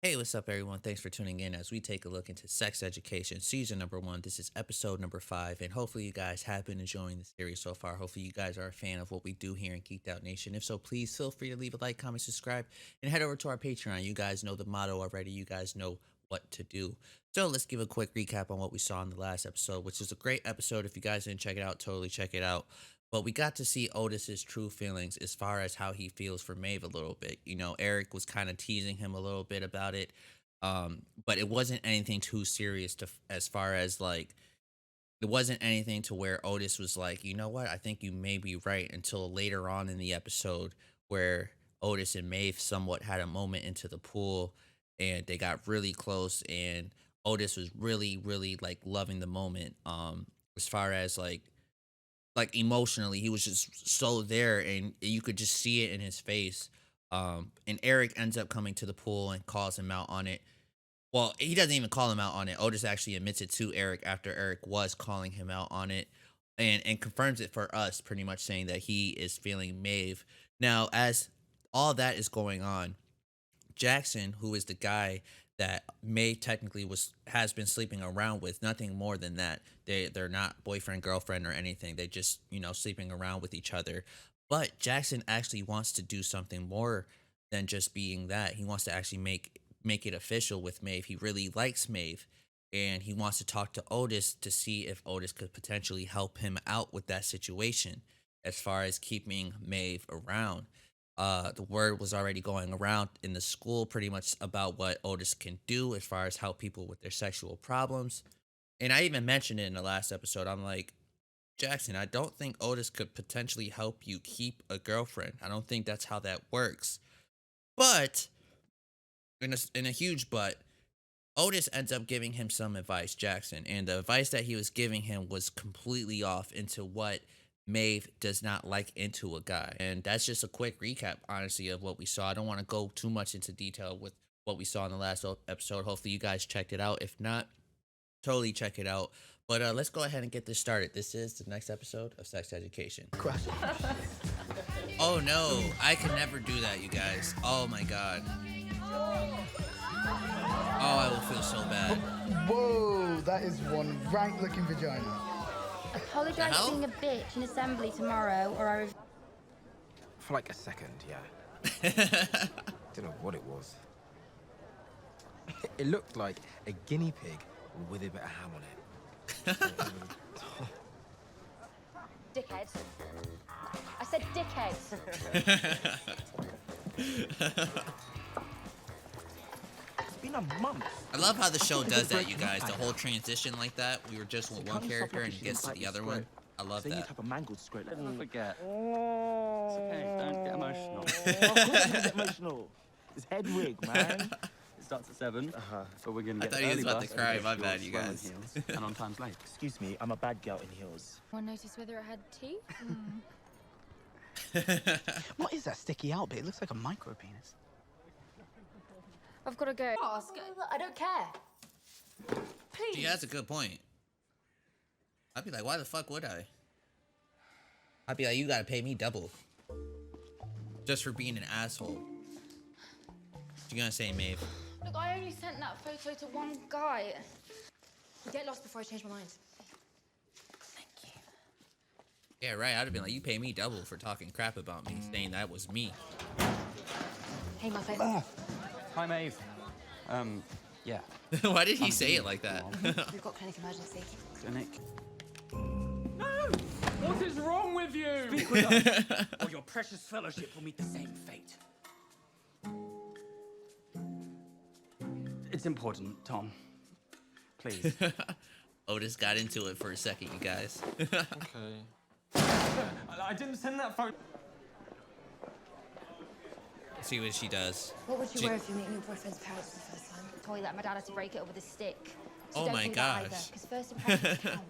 Hey, what's up, everyone? Thanks for tuning in as we take a look into Sex Education Season number 1. This is episode number 5, and hopefully, you guys have been enjoying the series so far. Hopefully, you guys are a fan of what we do here in Geeked Out Nation. If so, please feel free to leave a like, comment, subscribe, and head over to our Patreon. You guys know the motto already, you guys know what to do. So, let's give a quick recap on what we saw in the last episode, which is a great episode. If you guys didn't check it out, totally check it out. But we got to see Otis's true feelings as far as how he feels for Maeve a little bit. You know, Eric was kind of teasing him a little bit about it, but it wasn't anything too serious as far as like it wasn't anything to where Otis was like, you know what, I think you may be right, until later on in the episode where Otis and Maeve somewhat had a moment into the pool and they got really close, and Otis was really like loving the moment. As far as like emotionally, he was just so there, and you could just see it in his face. And Eric ends up coming to the pool and calls him out on it. Well, he doesn't even call him out on it. Otis actually admits it to Eric after Eric was calling him out on it, and confirms it for us, pretty much saying that he is feeling Maeve. Now, as all that is going on, Jackson, who is the guy that May technically has been sleeping around with, nothing more than that. They're not boyfriend, girlfriend, or anything. They just, sleeping around with each other. But Jackson actually wants to do something more than just being that. He wants to actually make it official with Maeve. He really likes Maeve, and he wants to talk to Otis to see if Otis could potentially help him out with that situation as far as keeping Maeve around. The word was already going around in the school pretty much about what Otis can do as far as help people with their sexual problems. And I even mentioned it in the last episode. I'm like, Jackson, I don't think Otis could potentially help you keep a girlfriend. I don't think that's how that works. But in a huge but, Otis ends up giving him some advice, Jackson, and the advice that he was giving him was completely off into what Maeve does not like into a guy. And that's just a quick recap, honestly, of what we saw. I don't want to go too much into detail with what we saw in the last episode. Hopefully, you guys checked it out. If not, totally check it out. But let's go ahead and get this started. This is the next episode of Sex Education. Oh no, I can never do that, you guys. Oh my god. Oh, I will feel so bad. Whoa, that is one rank looking vagina. Apologise for being a bitch in assembly tomorrow, or I... For like a second, yeah. Don't know what it was. It looked like a guinea pig with a bit of ham on it. Dickhead. I said dickheads. It's been a month. I love how the show does that, you guys. The whole transition like that. We were just with one character and it gets to the other one. I love that. You type of mangled script. Let's not forget. It's okay, don't get emotional. Get emotional. It's head wig, man. It starts at 7, but we're gonna I get thought the he was early about to bus cry. and My get bad, yours you swelling guys. heels, and on time's late. Excuse me, I'm a bad girl in heels. Want to notice whether it had teeth? What is that sticky out bit? It looks like a micro penis. I've got to go. Ask. I don't care. Please. She has a good point. I'd be like, why the fuck would I? I'd be like, you gotta pay me double. Just for being an asshole. What you gonna say, Maeve? Look, I only sent that photo to one guy. Get lost before I change my mind. Thank you. Yeah, right. I'd have been like, you pay me double for talking crap about me, saying that was me. Hey, my friend. Hi, Maeve. Yeah. Why did he say it like that? We've got clinic emergency. Clinic. What is wrong with you? Speak with us, or your precious fellowship will meet the same fate. It's important, Tom. Please. Otis got into it for a second, you guys. Okay. I didn't send that photo. See what she does. What would you wear if you meet your boyfriend's parents for the first time? A toy that my dad had to break it up with a stick. So Oh don't my do that either, gosh. 'cause first impressions count.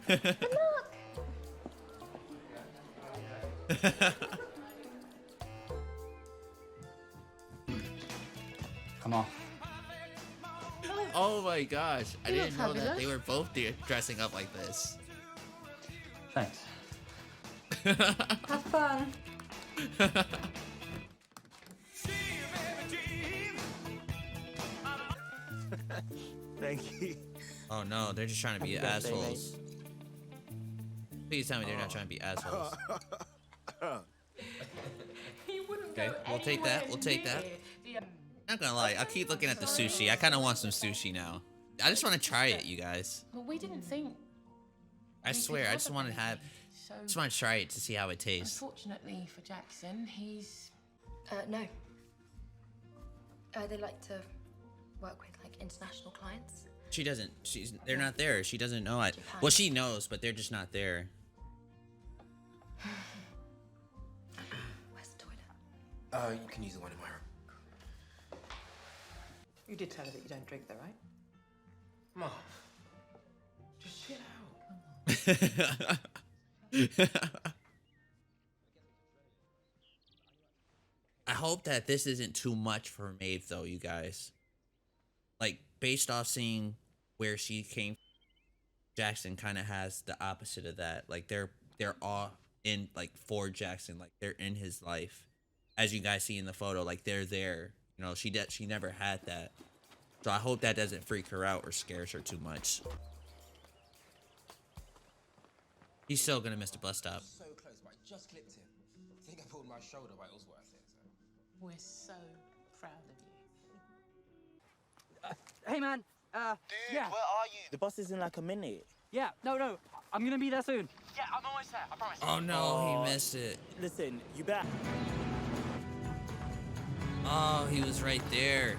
Good luck. Come on. Oh my gosh. I You didn't look know that fabulous. they were both dressing up like this. Thanks. Have fun. Thank you. Oh no, they're just trying to be Happy birthday, mate. assholes. Please tell me they're not trying to be assholes. He wouldn't Okay, go we'll take that. We'll take that. near Not gonna lie, I keep looking at the sushi. I kind of want some sushi now. I just want to try it, you guys. Well, we didn't think. I swear, I just want to have, So, just want to try it to see how it tastes. unfortunately for Jackson, he's. No. They like to work with like international clients. She doesn't. They're not there. She doesn't know it. Well, she knows, but they're just not there. Where's the toilet? You can use the one in my room. You did tell her that you don't drink, though, right? Mom, just chill out. I hope that this isn't too much for Maeve, though, you guys. Like, based off seeing where she came, Jackson kind of has the opposite of that. Like, they're all in, like, for Jackson. Like, they're in his life. As you guys see in the photo, like, they're there. You know, she never had that. So I hope that doesn't freak her out or scares her too much. He's still gonna miss the bus stop. So close, but I just clipped him. I think I pulled my shoulder, but it was worth it. So. We're so proud of you. Hey, man. Dude, Yeah. where are you? The bus is in like a minute. Yeah, no. I'm gonna be there soon. Yeah, I'm almost there. I promise. Oh no, he missed it. Listen, you better. Oh, he was right there.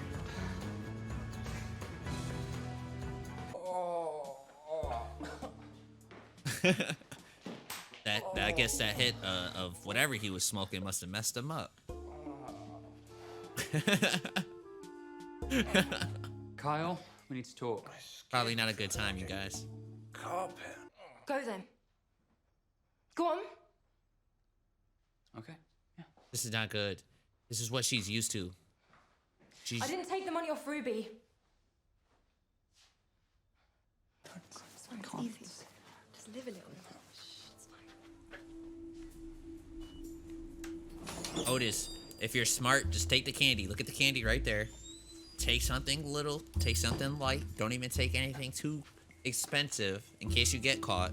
I guess that hit of whatever he was smoking must have messed him up. Kyle, we need to talk. Probably not a good time, you guys. Carpet. Go then. Go on. Okay. Yeah. This is not good. This is what she's used to. She's I didn't take the money off Ruby. It's easy. Just live a little. Shh, it's fine. Otis, if you're smart, just take the candy. Look at the candy right there. Take something little, take something light. Don't even take anything too expensive in case you get caught.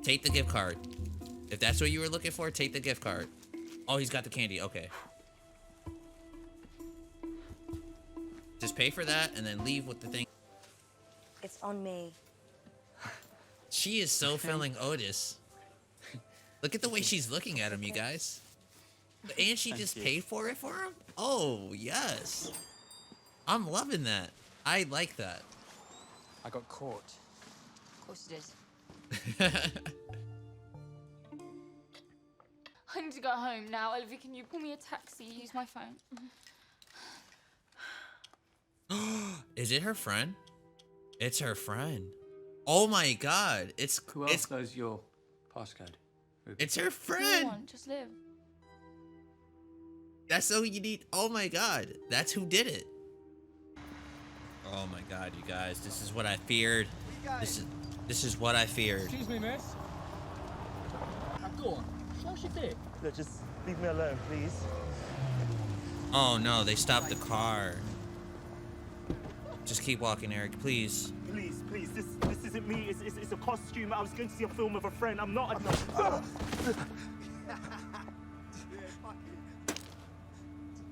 Take the gift card. If that's what you were looking for, take the gift card. Oh, he's got the candy. Okay. Just pay for that and then leave with the thing. It's on me. She is so feeling Otis. Look at the way she's looking at him, you guys. And she just paid for it for him? Oh, yes. I'm loving that. I like that. I got caught. Of course you did. I need to go home now. Olivia, can you call me a taxi? Use my phone. Is it her friend? It's her friend. Oh my god. Who else knows your passcode? Ruby? It's her No friend. one, just live. That's all you need. Oh my god. That's who did it. Oh my god, you guys. This is what I feared. This is what I feared. Excuse me, miss. Go on. Show us your dick. Look, just leave me alone, please. Oh no, they stopped the car. Just keep walking, Eric, please. Please, please. This isn't me. It's a costume. I was going to see a film with a friend. I'm not.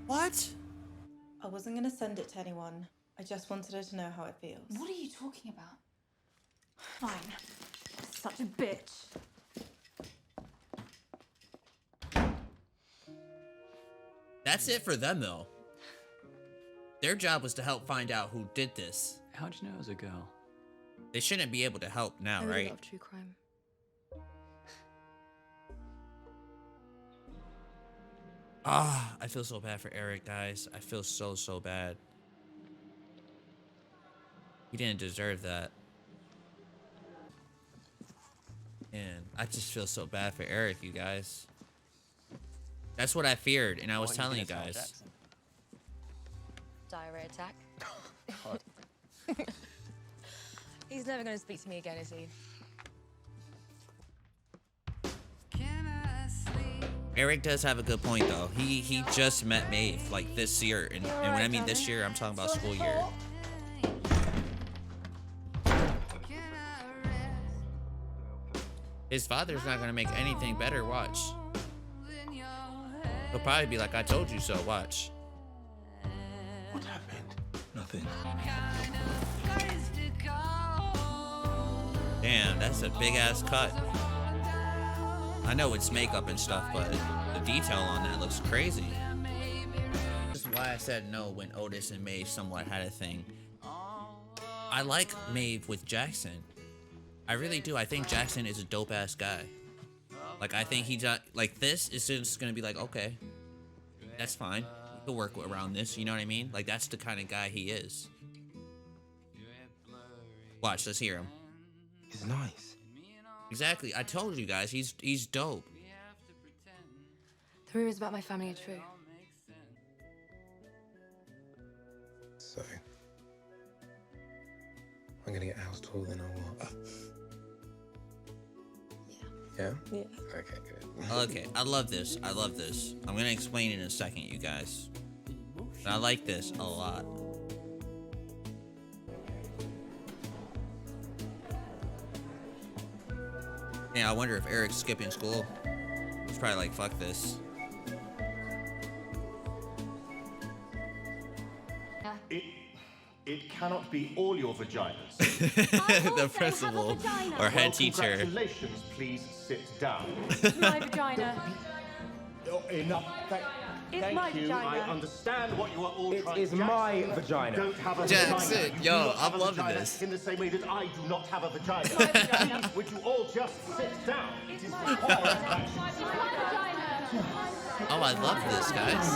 What? I wasn't going to send it to anyone. I just wanted her to know how it feels. What are you talking about? Fine. Such a bitch. That's it for them, though. Their job was to help find out who did this. How'd you know it was a girl? They shouldn't be able to help now, I really right? love true crime. Ah, I feel so bad for Eric, guys. I feel so bad. He didn't deserve that. And I just feel so bad for Eric, you guys. That's what I feared, and I was telling you guys. Diarrhea attack. He's never going to speak to me again, is he? Eric does have a good point though. He just met Maeve like this year, and when I mean this year, I'm talking about school year. His father's not gonna make anything better. Watch. He'll probably be like, "I told you so." Watch. What happened? Nothing. Damn, that's a big ass cut. I know it's makeup and stuff, but the detail on that looks crazy. This is why I said no when Otis and Maeve somewhat had a thing. I like Maeve with Jackson. I really do. I think Jackson is a dope ass guy. Like, I think he's like, this is just gonna be like, okay, that's fine. We can work around this. You know what I mean? Like, that's the kind of guy he is. Watch, let's hear him. He's nice. Exactly. I told you guys, he's dope. The rumors about my family are true. So, I'm gonna get house tour then or what? Yeah? Yeah. Okay, good. Okay, I love this. I love this. I'm gonna explain it in a second, you guys. But I like this a lot. Yeah, I wonder if Eric's skipping school. He's probably like, fuck this. It cannot be all your vaginas. The principal or head teacher. Congratulations, please sit down. My vagina. Enough. It's Thank my you. vagina. I understand what you are all trying to It is my vagina. Don't have a Jackson, vagina. You yo, do not have I'm a loving vagina this. In the same way that I do not have a vagina. vagina. Please, would you all just sit down? It is my horrible. Oh, I love this, guys.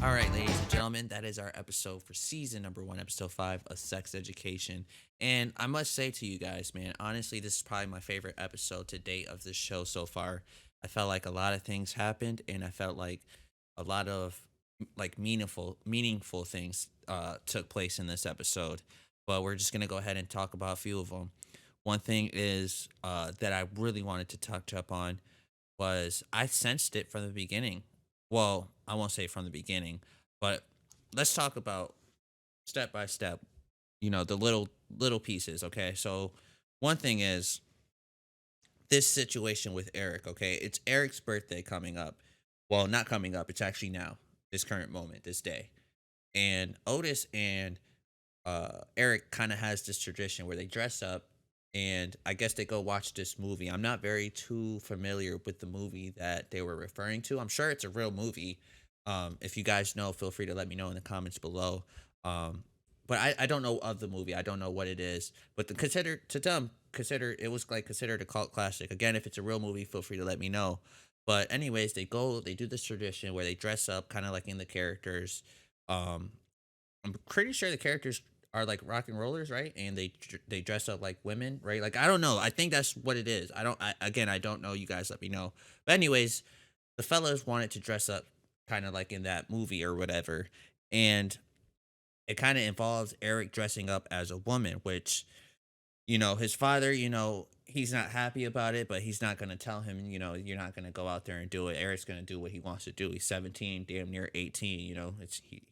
All right, ladies and gentlemen, that is our episode for season number 1, episode 5 of Sex Education. And I must say to you guys, man, honestly, this is probably my favorite episode to date of this show so far. I felt like a lot of things happened, and I felt like a lot of like meaningful things took place in this episode. But we're just gonna go ahead and talk about a few of them. One thing is that I really wanted to touch up on was I sensed it from the beginning. Well, I won't say from the beginning, but let's talk about step by step, you know, the little pieces, okay? So one thing is this situation with Eric, okay? It's Eric's birthday coming up. Well, not coming up, it's actually now, this current moment, this day. And Otis and Eric kind of has this tradition where they dress up and I guess they go watch this movie. I'm not very too familiar with the movie that they were referring to. I'm sure it's a real movie. If you guys know, feel free to let me know in the comments below. But I don't know of the movie. I don't know what it is. But consider it was like considered a cult classic. Again, if it's a real movie, feel free to let me know. But anyways, they do this tradition where they dress up kind of like in the characters. I'm pretty sure the characters are like rock and rollers, right? And they dress up like women, right? Like, I don't know. I think that's what it is. I don't know. You guys let me know. But anyways, the fellas wanted to dress up kind of like in that movie or whatever. And it kind of involves Eric dressing up as a woman, which, you know, his father, you know, he's not happy about it, but he's not going to tell him, you know, you're not going to go out there and do it. Eric's going to do what he wants to do. He's 17, damn near 18, you know,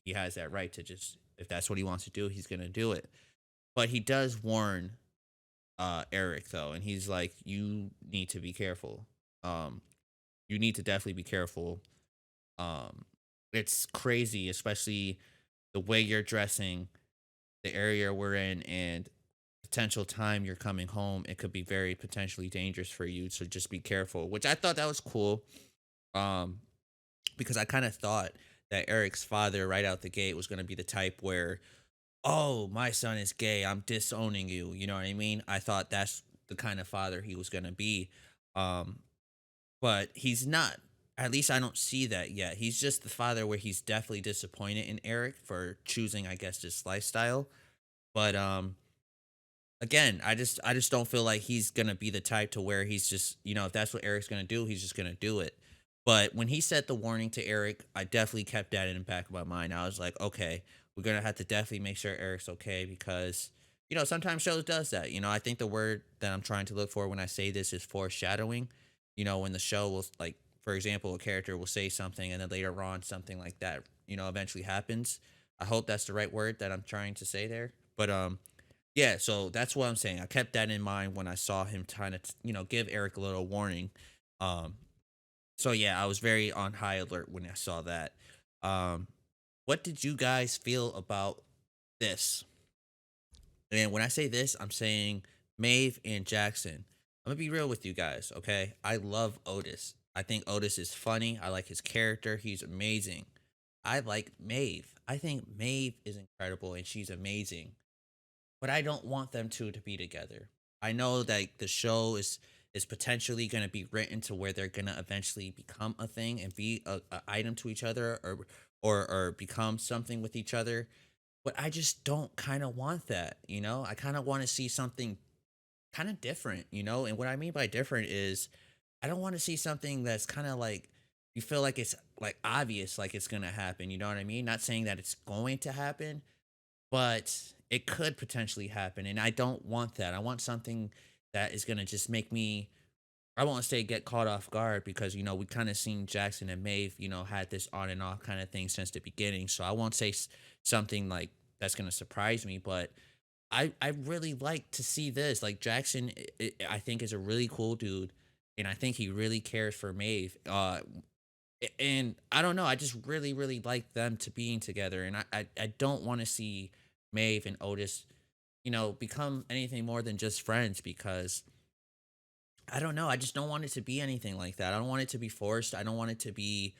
he has that right to just, if that's what he wants to do, he's going to do it. But he does warn Eric, though, and he's like, you need to be careful. You need to definitely be careful. It's crazy, especially the way you're dressing, the area we're in, and potential time you're coming home. It could be very potentially dangerous for you, so just be careful, which I thought that was cool. Because I kind of thought that Eric's father right out the gate was going to be the type where, oh, my son is gay, I'm disowning you. You know what I mean? I thought that's the kind of father he was going to be. But he's not. At least I don't see that yet. He's just the father where he's definitely disappointed in Eric for choosing, I guess, this lifestyle. But again, I just don't feel like he's going to be the type to where he's just, you know, if that's what Eric's going to do, he's just going to do it. But when he said the warning to Eric, I definitely kept that in the back of my mind. I was like, okay, we're going to have to definitely make sure Eric's okay because sometimes shows does that. I think the word that I'm trying to look for when I say this is foreshadowing. When the show will, like, for example, a character will say something and then later on something like that, eventually happens. I hope that's the right word that I'm trying to say there. But yeah, so that's what I'm saying. I kept that in mind when I saw him trying to, give Eric a little warning. Um, so yeah, I was very on high alert when I saw that. Um, what did you guys feel about this? And when I say this, I'm saying Maeve and Jackson. I'm gonna be real with you guys, okay? I love Otis. I think Otis is funny. I like his character. He's amazing. I like Maeve. I think Maeve is incredible and she's amazing. But I don't want them two to be together. I know that the show is potentially going to be written to where they're going to eventually become a thing and be a item to each other, or become something with each other. But I just don't kind of want that. I kind of want to see something kind of different. And what I mean by different is I don't want to see something that's kind of like you feel like it's like obvious, like it's going to happen. You know what I mean? Not saying that it's going to happen, but it could potentially happen. And I don't want that. I want something that is going to just make me, I won't say get caught off guard, because, we kind of seen Jackson and Maeve, had this on and off kind of thing since the beginning. So I won't say something like that's going to surprise me, but I really like to see this. Like Jackson, I think is a really cool dude. And I think he really cares for Maeve. And I don't know. I just really, really like them to being together, and I don't want to see Maeve and Otis, become anything more than just friends, because I don't know. I just don't want it to be anything like that. I don't want it to be forced. I don't want it to be.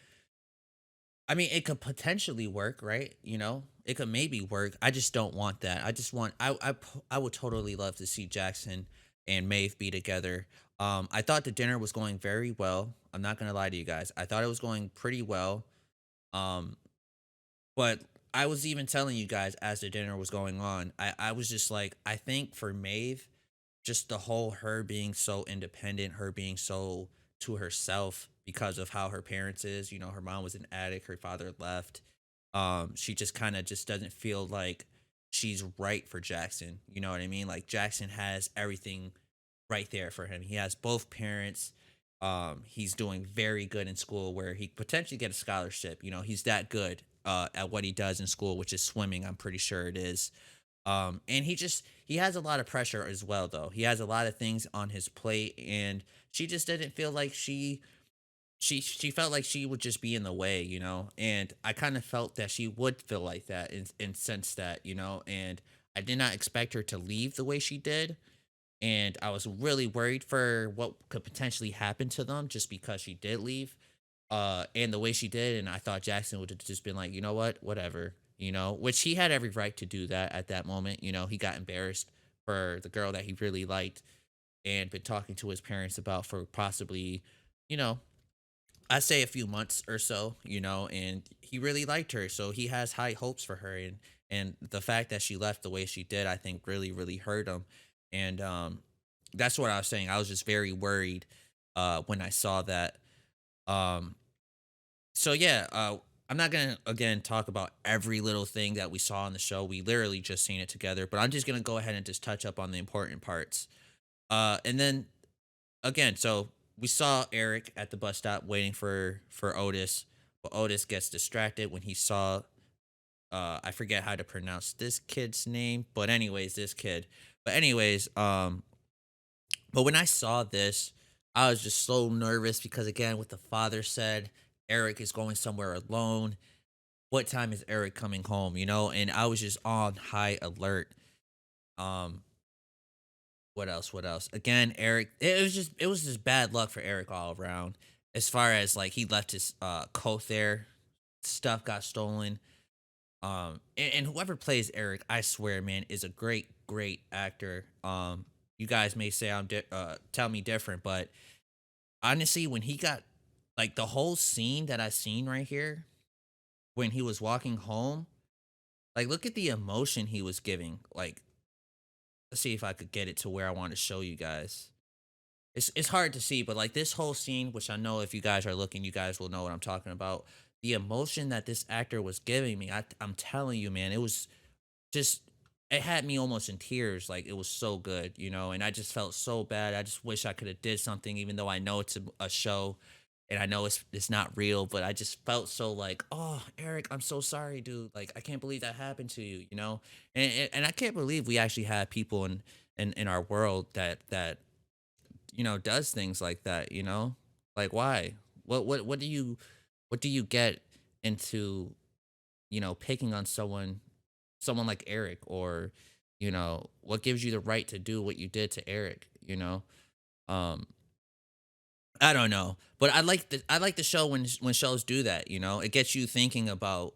I mean, it could potentially work, right? It could maybe work. I just don't want that. I just want. I would totally love to see Jackson and Maeve be together. I thought the dinner was going very well. I'm not gonna lie to you guys. I thought it was going pretty well. Um, but I was even telling you guys as the dinner was going on, I was just like, I think for Maeve, just the whole her being so independent, her being so to herself because of how her parents is. Her mom was an addict, her father left. She just kind of just doesn't feel like she's right for Jackson. You know what I mean? Like Jackson has everything right there for him. He has both parents. He's doing very good in school, where he potentially get a scholarship. He's that good at what he does in school, which is swimming. I'm pretty sure it is. And he has a lot of pressure as well, though. He has a lot of things on his plate, and she just didn't feel like she felt like she would just be in the way. And I kind of felt that she would feel like that in sense that. And I did not expect her to leave the way she did, and I was really worried for what could potentially happen to them just because she did leave, and the way she did. And I thought Jackson would have just been like, you know what, whatever, which he had every right to do that at that moment. He got embarrassed for the girl that he really liked and been talking to his parents about for possibly, you know, I say a few months or so, and he really liked her, so he has high hopes for her, and the fact that she left the way she did, I think, really, really hurt him, and that's what I was saying. I was just very worried when I saw that. Um, so yeah, I'm not gonna again talk about every little thing that we saw on the show. We literally just seen it together, but I'm just gonna go ahead and just touch up on the important parts. And then again, so we saw Eric at the bus stop waiting for Otis, but Otis gets distracted when he saw I forget how to pronounce this kid's name, but anyways, this kid. But anyways, but when I saw this, I was just so nervous because again, what the father said, Eric is going somewhere alone. What time is Eric coming home, And I was just on high alert. Um what else? What else? Again, Eric. It was just bad luck for Eric all around. As far as like he left his coat there, stuff got stolen. And whoever plays Eric, I swear, man, is a great, great actor. You guys may say tell me different, but honestly, when he got like the whole scene that I seen right here, when he was walking home, like look at the emotion he was giving. Like, let's see if I could get it to where I want to show you guys. It's hard to see, but like this whole scene, which I know if you guys are looking, you guys will know what I'm talking about. The emotion that this actor was giving me, I'm telling you, man, it was just it had me almost in tears. Like it was so good, you know, and I just felt so bad. I just wish I could have did something, even though I know it's a show and I know it's not real, but I just felt so like, oh, Eric, I'm so sorry, dude. Like I can't believe that happened to you, you know, and I can't believe we actually have people in our world that you know does things like that, you know, like why? What do you get into picking on someone like Eric, or what gives you the right to do what you did to Eric, you know? Um I don't know, but I like the show when shows do that, you know? It gets you thinking about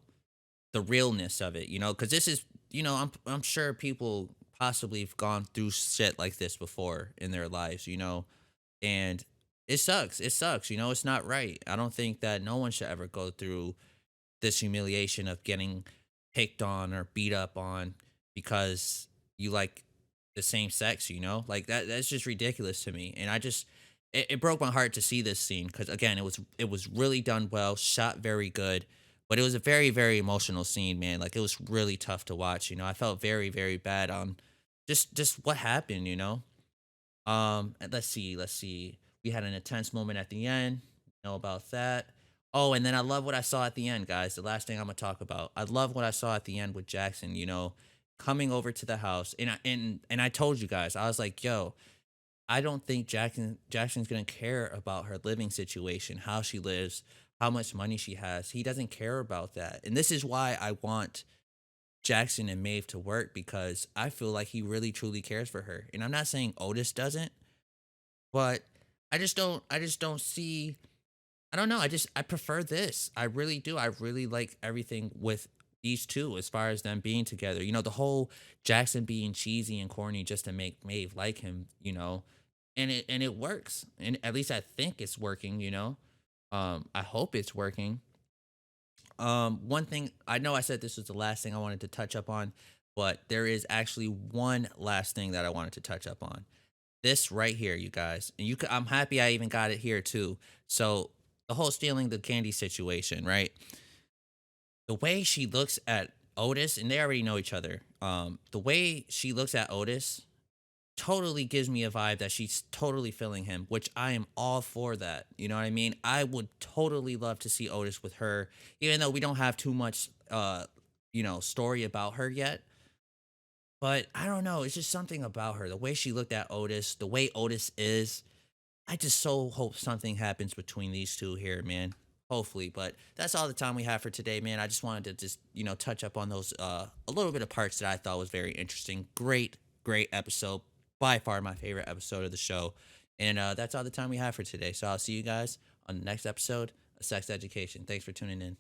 the realness of it, you know, cuz this is, I'm sure people possibly have gone through shit like this before in their lives, you know? And it sucks. It sucks, you know, it's not right. I don't think that no one should ever go through this humiliation of getting picked on or beat up on because you like the same sex, you know? Like that's just ridiculous to me. And it broke my heart to see this scene because again, it was really done well, shot very good, but it was a very, very emotional scene, man. Like it was really tough to watch, you know. I felt very, very bad on just what happened, you know? And let's see. We had an intense moment at the end. Know about that. Oh, and then I love what I saw at the end, guys. The last thing I'm gonna talk about. I love what I saw at the end with Jackson. You know, coming over to the house, and I told you guys, I was like, yo, I don't think Jackson's gonna care about her living situation, how she lives, how much money she has. He doesn't care about that, and this is why I want Jackson and Maeve to work because I feel like he really truly cares for her. And I'm not saying Otis doesn't, but I just don't see. I don't know. I prefer this. I really do. I really like everything with these two as far as them being together. You know, the whole Jackson being cheesy and corny just to make Maeve like him, you know. And it works. And at least I think it's working, you know. I hope it's working. One thing I know I said this was the last thing I wanted to touch up on, but there is actually one last thing that I wanted to touch up on. This right here, you guys, and I'm happy I even got it here too. So the whole stealing the candy situation, right? The way she looks at Otis, and they already know each other. The way she looks at Otis totally gives me a vibe that she's totally feeling him, which I am all for that. You know what I mean? I would totally love to see Otis with her, even though we don't have too much story about her yet. But I don't know, it's just something about her. The way she looked at Otis, the way Otis is. I just so hope something happens between these two here, man. Hopefully, but that's all the time we have for today, man. I just wanted to just, touch up on those a little bit of parts that I thought was very interesting. Great, great episode. By far my favorite episode of the show. And that's all the time we have for today. So I'll see you guys on the next episode of Sex Education. Thanks for tuning in.